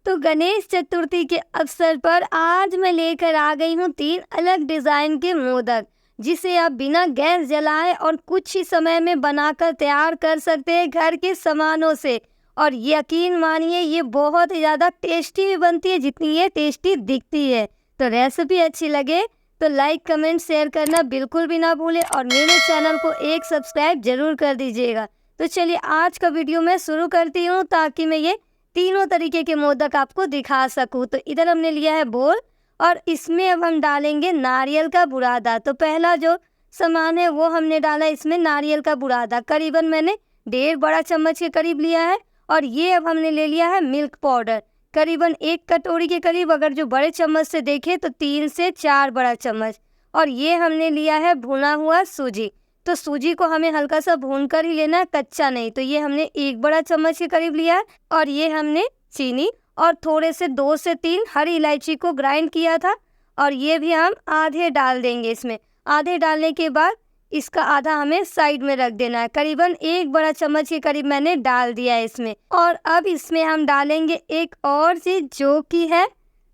तो गणेश चतुर्थी के अवसर पर आज मैं लेकर आ गई हूँ 3 अलग डिज़ाइन के मोदक, जिसे आप बिना गैस जलाए और कुछ ही समय में बनाकर तैयार कर सकते हैं घर के सामानों से। और यकीन मानिए ये बहुत ही ज़्यादा टेस्टी भी बनती है जितनी ये टेस्टी दिखती है। तो रेसिपी अच्छी लगे तो लाइक कमेंट शेयर करना बिल्कुल भी ना भूलें और मेरे चैनल को एक सब्सक्राइब जरूर कर दीजिएगा। तो चलिए आज का वीडियो मैं शुरू करती हूँ ताकि मैं ये तीनों तरीके के मोदक आपको दिखा सकूं। तो इधर हमने लिया है बोल और इसमें अब हम डालेंगे नारियल का बुरादा। तो पहला जो सामान है वो हमने डाला इसमें नारियल का बुरादा, करीबन मैंने 1.5 बड़ा चम्मच के करीब लिया है। और ये अब हमने ले लिया है मिल्क पाउडर, करीबन 1 कटोरी के करीब, अगर जो बड़े चम्मच से देखें तो 3 से 4 बड़ा चम्मच। और ये हमने लिया है भुना हुआ सूजी। तो सूजी को हमें हल्का सा भून कर ही लेना है, कच्चा नहीं। तो ये हमने 1 बड़ा चम्मच के करीब लिया है। और ये हमने चीनी और थोड़े से 2 से 3 हरी इलायची को ग्राइंड किया था और ये भी हम आधे डाल देंगे इसमें। आधे डालने के बाद इसका आधा हमें साइड में रख देना है, करीबन 1 बड़ा चम्मच के करीब मैंने डाल दिया है इसमें। और अब इसमें हम डालेंगे एक और चीज जो कि है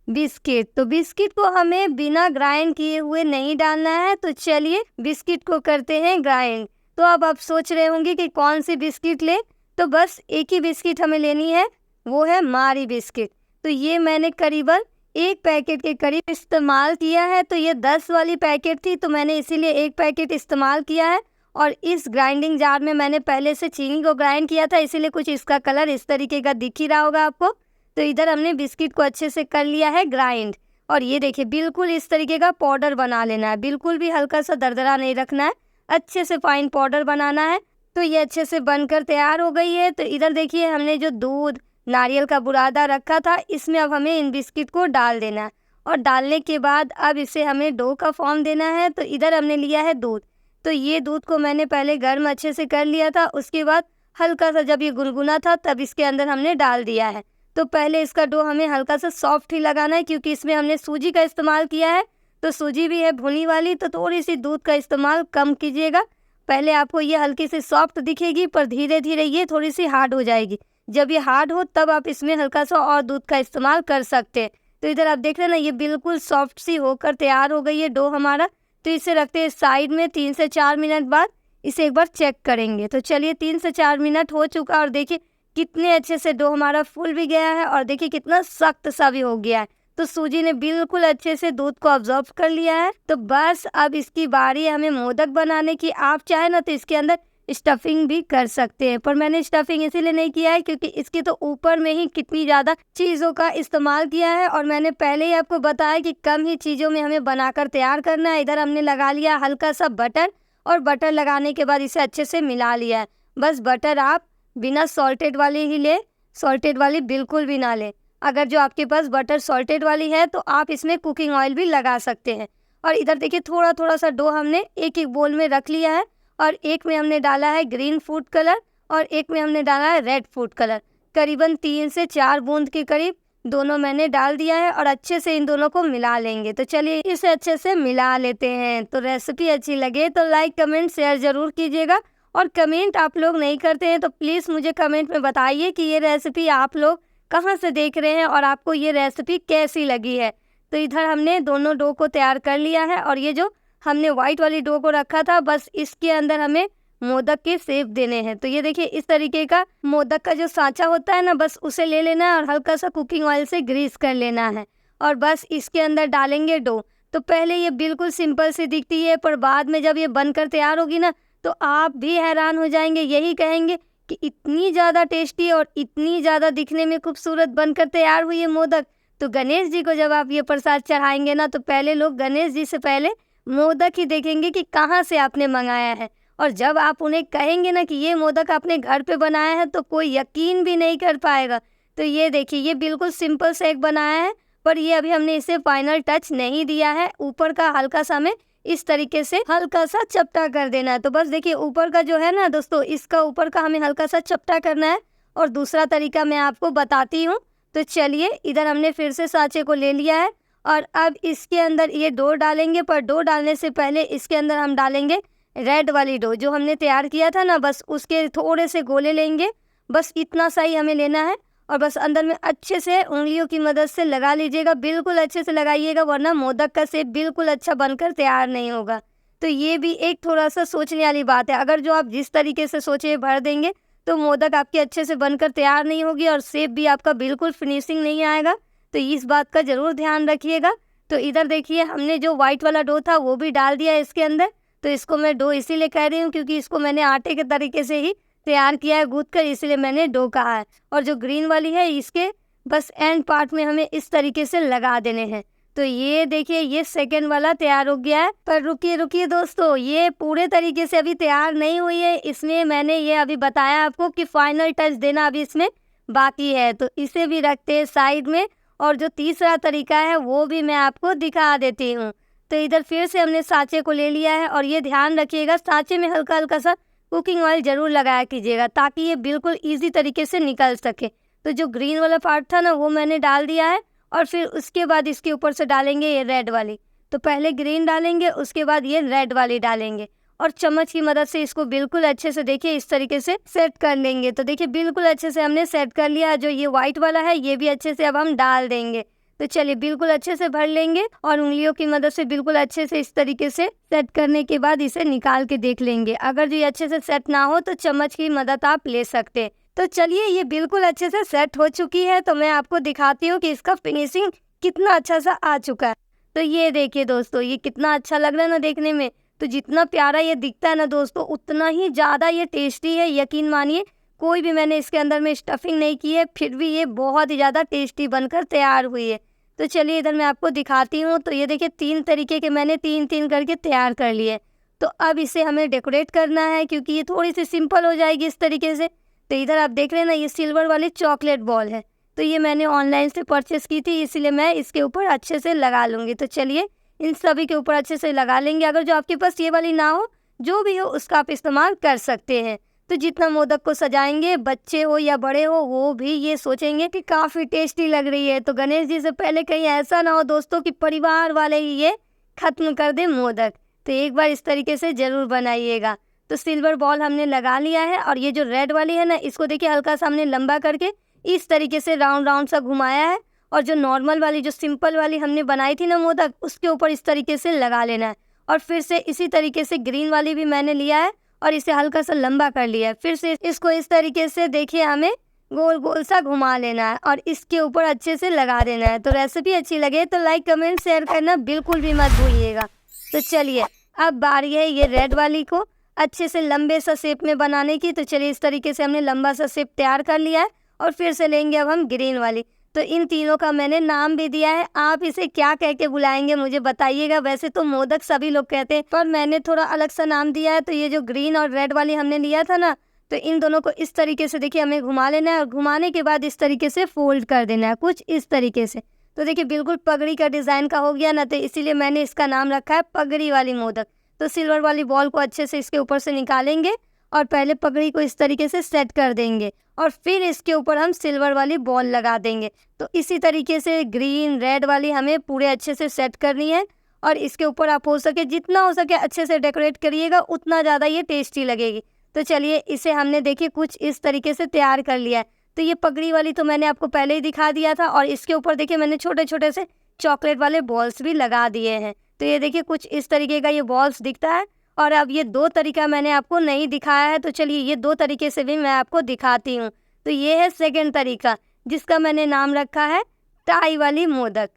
बिस्किट। तो बिस्किट को हमें बिना ग्राइंड किए हुए नहीं डालना है। तो चलिए बिस्किट को करते हैं ग्राइंड। तो अब आप सोच रहे होंगे कि कौन सी बिस्किट ले, तो बस एक ही बिस्किट हमें लेनी है, वो है मारी बिस्किट। तो ये मैंने करीबन 1 पैकेट के करीब इस्तेमाल किया है। तो ये 10 वाली पैकेट थी तो मैंने इसीलिए 1 पैकेट इस्तेमाल किया है। और इस ग्राइंडिंग जार में मैंने पहले से चीनी को ग्राइंड किया था, इसीलिए कुछ इसका कलर इस तरीके का दिख ही रहा होगा आपको। तो इधर हमने बिस्किट को अच्छे से कर लिया है ग्राइंड। और ये देखिए बिल्कुल इस तरीके का पाउडर बना लेना है, बिल्कुल भी हल्का सा दरदरा नहीं रखना है, अच्छे से फाइन पाउडर बनाना है। तो ये अच्छे से बनकर तैयार हो गई है। तो इधर देखिए हमने जो दूध नारियल का बुरादा रखा था इसमें अब हमें इन बिस्किट को डाल देना है। और डालने के बाद अब इसे हमें डो का फॉर्म देना है। तो इधर हमने लिया है दूध। तो ये दूध को मैंने पहले गर्म अच्छे से कर लिया था, उसके बाद हल्का सा जब ये गुनगुना था तब इसके अंदर हमने डाल दिया है। तो पहले इसका डो हमें हल्का सा सॉफ्ट ही लगाना है क्योंकि इसमें हमने सूजी का इस्तेमाल किया है। तो सूजी भी है भुनी वाली, तो थोड़ी सी दूध का इस्तेमाल कम कीजिएगा। पहले आपको ये हल्की सी सॉफ्ट दिखेगी पर धीरे धीरे ये थोड़ी सी हार्ड हो जाएगी। जब ये हार्ड हो तब आप इसमें हल्का सा और दूध का इस्तेमाल कर सकते हैं। तो इधर आप देख रहे हैं ना ये बिल्कुल सॉफ्ट सी होकर तैयार हो गई है डो हमारा। तो इसे रखते हैं साइड में। 3 से 4 मिनट बाद इसे एक बार चेक करेंगे। तो चलिए 3 से 4 मिनट हो चुका और देखिए कितने अच्छे से डो हमारा फूल भी गया है और देखिए कितना सख्त सा भी हो गया है। तो सूजी ने बिल्कुल अच्छे से दूध को ऑब्जॉर्व कर लिया है। तो बस अब इसकी बारी है हमें मोदक बनाने की। आप चाहे ना तो इसके अंदर स्टफिंग भी कर सकते हैं, पर मैंने स्टफिंग इसीलिए नहीं किया है क्योंकि इसके तो ऊपर में ही कितनी ज़्यादा चीज़ों का इस्तेमाल किया है। और मैंने पहले ही आपको बताया कि कम ही चीज़ों में हमें बनाकर तैयार करना है। इधर हमने लगा लिया हल्का सा बटर और बटर लगाने के बाद इसे अच्छे से मिला लिया है। बस बटर आप बिना सॉल्टेड वाली ही ले, सॉल्टेड वाली बिल्कुल भी ना ले। अगर जो आपके पास बटर सॉल्टेड वाली है तो आप इसमें कुकिंग ऑयल भी लगा सकते हैं। और इधर देखिए थोड़ा थोड़ा सा डो हमने एक एक बोल में रख लिया है और एक में हमने डाला है ग्रीन फूड कलर और एक में हमने डाला है रेड फूड कलर। करीबन 3 से 4 बूंद के करीब दोनों मैंने डाल दिया है और अच्छे से इन दोनों को मिला लेंगे। तो चलिए इसे अच्छे से मिला लेते हैं। तो रेसिपी अच्छी लगे तो लाइक कमेंट शेयर ज़रूर कीजिएगा। और कमेंट आप लोग नहीं करते हैं तो प्लीज़ मुझे कमेंट में बताइए कि ये रेसिपी आप लोग कहाँ से देख रहे हैं और आपको ये रेसिपी कैसी लगी है। तो इधर हमने दोनों डो को तैयार कर लिया है और ये जो हमने वाइट वाली डो को रखा था बस इसके अंदर हमें मोदक के शेप देने हैं। तो ये देखिए इस तरीके का मोदक का जो सांचा होता है ना, बस उसे ले लेना है और हल्का सा कुकिंग ऑयल से ग्रीस कर लेना है और बस इसके अंदर डालेंगे डो। तो पहले ये बिल्कुल सिंपल सी दिखती है पर बाद में जब ये बनकर तैयार होगी ना तो आप भी हैरान हो जाएंगे, यही कहेंगे कि इतनी ज़्यादा टेस्टी और इतनी ज़्यादा दिखने में खूबसूरत बनकर तैयार हुई है मोदक। तो गणेश जी को जब आप ये प्रसाद चढ़ाएंगे ना तो पहले लोग गणेश जी से पहले मोदक ही देखेंगे कि कहाँ से आपने मंगाया है। और जब आप उन्हें कहेंगे ना कि ये मोदक आपने घर पे बनाया है तो कोई यकीन भी नहीं कर पाएगा। तो ये देखिए ये बिल्कुल सिंपल से एक बनाया है पर ये अभी हमने इसे फाइनल टच नहीं दिया है। ऊपर का हल्का सा हमें इस तरीके से हल्का सा चपटा कर देना है। तो बस देखिए ऊपर का जो है ना दोस्तों, इसका ऊपर का हमें हल्का सा चपटा करना है। और दूसरा तरीका मैं आपको बताती हूँ। तो चलिए इधर हमने फिर से सांचे को ले लिया है और अब इसके अंदर ये डो डालेंगे, पर डो डालने से पहले इसके अंदर हम डालेंगे रेड वाली डो जो हमने तैयार किया था ना, बस उसके थोड़े से गोले लेंगे, बस इतना सा ही हमें लेना है। और बस अंदर में अच्छे से उंगलियों की मदद से लगा लीजिएगा। बिल्कुल अच्छे से लगाइएगा, वरना मोदक का शेप बिल्कुल अच्छा बनकर तैयार नहीं होगा। तो ये भी एक थोड़ा-सा सोचने वाली बात है। अगर जो आप जिस तरीके से सोचे भर देंगे, तो मोदक आपकी अच्छे से बनकर तैयार नहीं होगी और शेप भी आपका बिल्कुल फिनिशिंग नहीं आएगा। तो इस बात का ज़रूर ध्यान रखिएगा। तो इधर देखिए, हमने जो व्हाइट वाला डो था वो भी डाल दिया है इसके अंदर। तो इसको मैं डो इसीलिए कह रही हूँ क्योंकि इसको मैंने आटे के तरीके से ही तैयार किया है गूँथ कर, इसलिए मैंने डो कहा है। और जो ग्रीन वाली है इसके बस एंड पार्ट में हमें इस तरीके से लगा देने हैं। तो ये देखिए, ये सेकंड वाला तैयार हो गया है। पर रुकिए दोस्तों, ये पूरे तरीके से अभी तैयार नहीं हुई है, इसलिए मैंने ये अभी बताया आपको कि फाइनल टच देना अभी इसमें बाकी है। तो इसे भी रखते हैं साइड में और जो तीसरा तरीका है वो भी मैं आपको दिखा देती हूँ। तो इधर फिर से हमने सांचे को ले लिया है और ये ध्यान रखिएगा, सांचे में हल्का-हल्का सा कुकिंग ऑयल ज़रूर लगाया कीजिएगा ताकि ये बिल्कुल ईज़ी तरीके से निकल सके। तो जो ग्रीन वाला पार्ट था ना वो मैंने डाल दिया है और फिर उसके बाद इसके ऊपर से डालेंगे ये रेड वाली। तो पहले ग्रीन डालेंगे, उसके बाद ये रेड वाली डालेंगे और चम्मच की मदद से इसको बिल्कुल अच्छे से देखिए इस तरीके से सेट कर लेंगे। तो देखिए बिल्कुल अच्छे से हमने सेट कर लिया। जो ये व्हाइट वाला है ये भी अच्छे से अब हम डाल देंगे। तो चलिए बिल्कुल अच्छे से भर लेंगे और उंगलियों की मदद से बिल्कुल अच्छे से इस तरीके से सेट करने के बाद इसे निकाल के देख लेंगे। अगर जो ये अच्छे से सेट ना हो तो चम्मच की मदद आप ले सकते हैं। तो चलिए, ये बिल्कुल अच्छे से सेट हो चुकी है। तो मैं आपको दिखाती हूँ कि इसका फिनिशिंग कितना अच्छा सा आ चुका है। तो ये देखिए दोस्तों, ये कितना अच्छा लग रहा है ना देखने में। तो जितना प्यारा ये दिखता है ना दोस्तों, उतना ही ज़्यादा ये टेस्टी है। यकीन मानिए, कोई भी मैंने इसके अंदर में स्टफिंग नहीं की है, फिर भी ये बहुत ही ज़्यादा टेस्टी बनकर तैयार हुई है। तो चलिए इधर मैं आपको दिखाती हूँ। तो ये देखिए, 3 तरीके के मैंने 3-3 करके तैयार कर लिए। तो अब इसे हमें डेकोरेट करना है क्योंकि ये थोड़ी सी सिंपल हो जाएगी इस तरीके से। तो इधर आप देख रहे हैं ना, ये सिल्वर वाली चॉकलेट बॉल है। तो ये मैंने ऑनलाइन से परचेस की थी, इसलिए मैं इसके ऊपर अच्छे से लगा लूँगी। तो चलिए इन सभी के ऊपर अच्छे से लगा लेंगे। अगर जो आपके पास ये वाली ना हो, जो भी हो उसका आप इस्तेमाल कर सकते हैं। तो जितना मोदक को सजाएंगे, बच्चे हो या बड़े हो, वो भी ये सोचेंगे कि काफ़ी टेस्टी लग रही है। तो गणेश जी से पहले कहीं ऐसा ना हो दोस्तों कि परिवार वाले ही ये ख़त्म कर दें मोदक। तो एक बार इस तरीके से ज़रूर बनाइएगा। तो सिल्वर बॉल हमने लगा लिया है और ये जो रेड वाली है ना, इसको देखिए हल्का सा हमने लंबा करके इस तरीके से राउंड राउंड सा घुमाया है। और जो नॉर्मल वाली, जो सिंपल वाली हमने बनाई थी ना मोदक, उसके ऊपर इस तरीके से लगा लेना है। और फिर से इसी तरीके से ग्रीन वाली भी मैंने लिया है और इसे हल्का सा लंबा कर लिया है। फिर से इसको इस तरीके से देखिए हमें गोल गोल सा घुमा लेना है और इसके ऊपर अच्छे से लगा देना है। तो रेसिपी अच्छी लगे तो लाइक, कमेंट, शेयर करना बिल्कुल भी मत भूलिएगा। तो चलिए, अब बारी है ये रेड वाली को अच्छे से लंबे सा शेप में बनाने की। तो चलिए, इस तरीके से हमने लंबा सा शेप तैयार कर लिया है और फिर से लेंगे अब हम ग्रीन वाली। तो इन तीनों का मैंने नाम भी दिया है, आप इसे क्या कह के बुलाएंगे मुझे बताइएगा। वैसे तो मोदक सभी लोग कहते हैं, पर मैंने थोड़ा अलग सा नाम दिया है। तो ये जो ग्रीन और रेड वाली हमने लिया था ना, तो इन दोनों को इस तरीके से देखिए हमें घुमा लेना है और घुमाने के बाद इस तरीके से फोल्ड कर देना है, कुछ इस तरीके से। तो देखिए बिल्कुल पगड़ी का डिज़ाइन का हो गया ना, तो इसीलिए मैंने इसका नाम रखा है पगड़ी वाली मोदक। तो सिल्वर वाली बॉल को अच्छे से इसके ऊपर से निकालेंगे और पहले पगड़ी को इस तरीके से सेट कर देंगे और फिर इसके ऊपर हम सिल्वर वाली बॉल लगा देंगे। तो इसी तरीके से ग्रीन रेड वाली हमें पूरे अच्छे से सेट करनी है और इसके ऊपर आप हो सके जितना हो सके अच्छे से डेकोरेट करिएगा, उतना ज़्यादा ये टेस्टी लगेगी। तो चलिए, इसे हमने देखिए कुछ इस तरीके से तैयार कर लिया है। तो ये पगड़ी वाली तो मैंने आपको पहले ही दिखा दिया था और इसके ऊपर देखिए मैंने छोटे छोटे से चॉकलेट वाले बॉल्स भी लगा दिए हैं। तो ये देखिए कुछ इस तरीके का ये बॉल्स दिखता है। और अब ये 2 तरीका मैंने आपको नहीं दिखाया है, तो चलिए ये 2 तरीके से भी मैं आपको दिखाती हूँ। तो ये है सेकंड तरीका, जिसका मैंने नाम रखा है टाई वाली मोदक।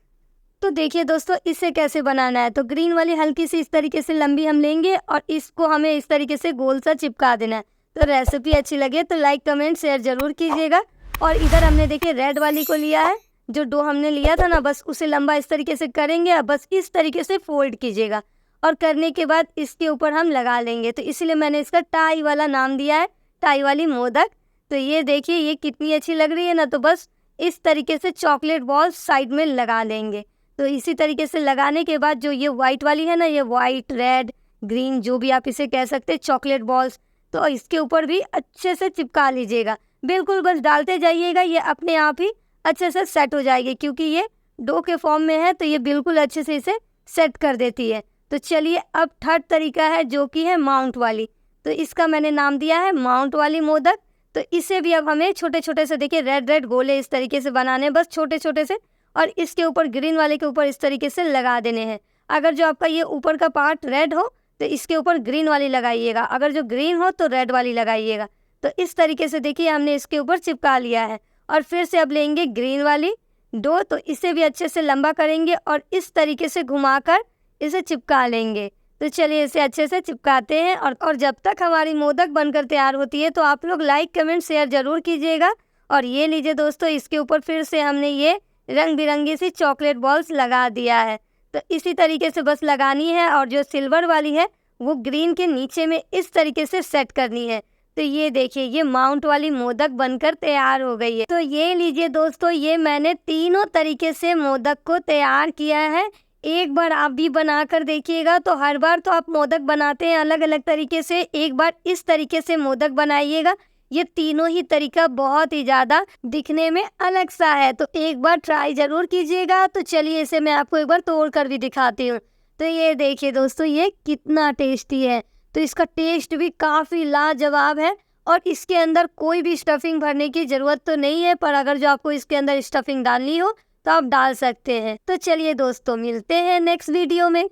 तो देखिए दोस्तों, इसे कैसे बनाना है। तो ग्रीन वाली हल्की सी इस तरीके से लंबी हम लेंगे और इसको हमें इस तरीके से गोल सा चिपका देना है। तो रेसिपी अच्छी लगे तो लाइक, कमेंट, शेयर ज़रूर कीजिएगा। और इधर हमने देखिए रेड वाली को लिया है, जो डो हमने लिया था ना, बस उसे लंबा इस तरीके से करेंगे और बस इस तरीके से फोल्ड कीजिएगा और करने के बाद इसके ऊपर हम लगा लेंगे। तो इसलिए मैंने इसका टाई वाला नाम दिया है, टाई वाली मोदक। तो ये देखिए ये कितनी अच्छी लग रही है ना। तो बस इस तरीके से चॉकलेट बॉल्स साइड में लगा लेंगे। तो इसी तरीके से लगाने के बाद जो ये वाइट वाली है ना, ये वाइट, रेड, ग्रीन, जो भी आप इसे कह सकते हैं, चॉकलेट बॉल्स, तो इसके ऊपर भी अच्छे से चिपका लीजिएगा। बिल्कुल बस डालते जाइएगा, ये अपने आप ही अच्छे से सेट हो जाएगी क्योंकि ये डो के फॉर्म में है। तो ये बिल्कुल अच्छे से इसे सेट कर देती है। तो चलिए, अब थर्ड तरीका है जो कि है माउंट वाली। तो इसका मैंने नाम दिया है माउंट वाली मोदक। तो इसे भी अब हमें छोटे छोटे से देखिए रेड रेड गोले इस तरीके से बनाने हैं, बस छोटे छोटे से, और इसके ऊपर ग्रीन वाले के ऊपर इस तरीके से लगा देने हैं। अगर जो आपका ये ऊपर का पार्ट रेड हो तो इसके ऊपर ग्रीन वाली लगाइएगा, अगर जो ग्रीन हो तो रेड वाली लगाइएगा। तो इस तरीके से देखिए हमने इसके ऊपर चिपका लिया है। और फिर से अब लेंगे ग्रीन वाली डो, तो इसे भी अच्छे से लंबा करेंगे और इस तरीके से घुमाकर इसे चिपका लेंगे। तो चलिए इसे अच्छे से चिपकाते हैं। और जब तक हमारी मोदक बनकर तैयार होती है तो आप लोग लाइक कमेंट शेयर ज़रूर कीजिएगा। और ये लीजिए दोस्तों, इसके ऊपर फिर से हमने ये रंग बिरंगी सी चॉकलेट बॉल्स लगा दिया है। तो इसी तरीके से बस लगानी है और जो सिल्वर वाली है वो ग्रीन के नीचे में इस तरीके से सेट करनी है। तो ये देखिए ये माउंट वाली मोदक बनकर तैयार हो गई है। तो ये लीजिए दोस्तों, ये मैंने तीनों तरीके से मोदक को तैयार किया है। एक बार आप भी बनाकर देखिएगा। तो हर बार तो आप मोदक बनाते हैं अलग अलग तरीके से, एक बार इस तरीके से मोदक बनाइएगा। ये तीनों ही तरीका बहुत ही ज़्यादा दिखने में अलग सा है, तो एक बार ट्राई ज़रूर कीजिएगा। तो चलिए इसे मैं आपको एक बार तोड़ कर भी दिखाती हूँ। तो ये देखिए दोस्तों, ये कितना टेस्टी है। तो इसका टेस्ट भी काफ़ी लाजवाब है और इसके अंदर कोई भी स्टफिंग भरने की ज़रूरत तो नहीं है, पर अगर जो आपको इसके अंदर स्टफिंग डालनी हो तो आप डाल सकते हैं। तो चलिए दोस्तों, मिलते हैं नेक्स्ट वीडियो में।